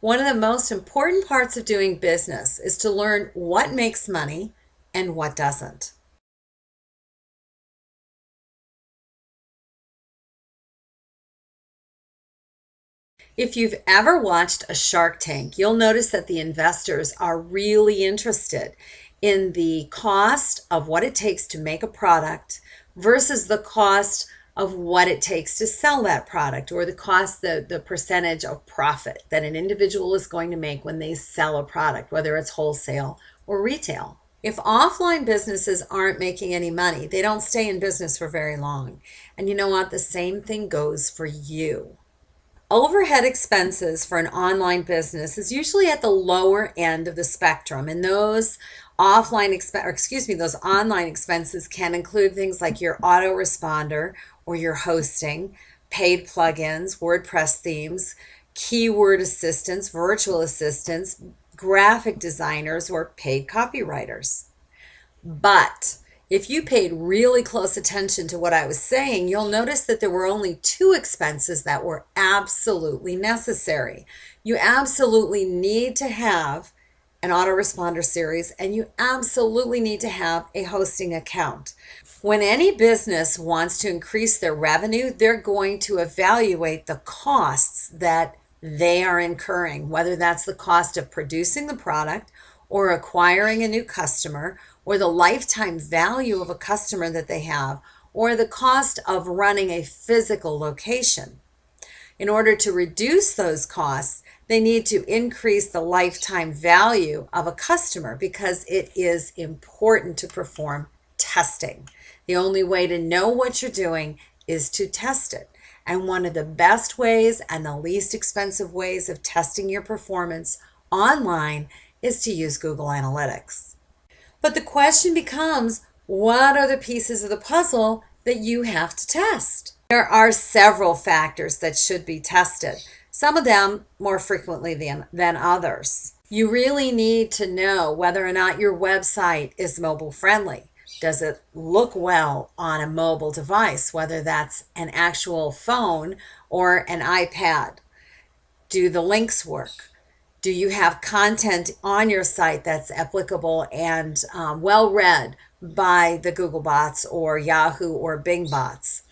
One of the most important parts of doing business is to learn what makes money and what doesn't. If you've ever watched a Shark Tank, you'll notice that the investors are really interested in the cost of what it takes to make a product versus the cost of what it takes to sell that product, or the cost, the percentage of profit that an individual is going to make when they sell a product, whether it's wholesale or retail. If offline businesses aren't making any money, they don't stay in business for very long. And you know what? The same thing goes for you. Overhead expenses for an online business is usually at the lower end of the spectrum, and those those online expenses can include things like your autoresponder or your hosting, paid plugins, WordPress themes, keyword assistants, virtual assistants, graphic designers, or paid copywriters. But if you paid really close attention to what I was saying, you'll notice that there were only two expenses that were absolutely necessary. You absolutely need to have an autoresponder series, and you absolutely need to have a hosting account. When any business wants to increase their revenue, they're going to evaluate the costs that they are incurring, whether that's the cost of producing the product or acquiring a new customer, or the lifetime value of a customer that they have, or the cost of running a physical location. In order to reduce those costs, they need to increase the lifetime value of a customer because it is important to perform testing. The only way to know what you're doing is to test it. And one of the best ways and the least expensive ways of testing your performance online is to use Google Analytics. But the question becomes, what are the pieces of the puzzle that you have to test? There are several factors that should be tested, some of them more frequently than others. You really need to know whether or not your website is mobile friendly. Does it look well on a mobile device, whether that's an actual phone or an iPad? Do the links work? Do you have content on your site that's applicable and well read by the Google bots or Yahoo or Bing bots?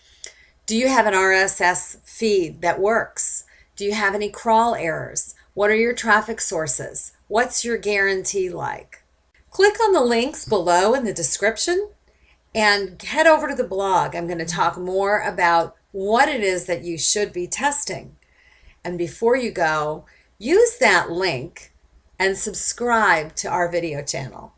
Do you have an RSS feed that works? Do you have any crawl errors? What are your traffic sources? What's your guarantee like? Click on the links below in the description and head over to the blog. I'm going to talk more about what it is that you should be testing. And before you go, use that link and subscribe to our video channel.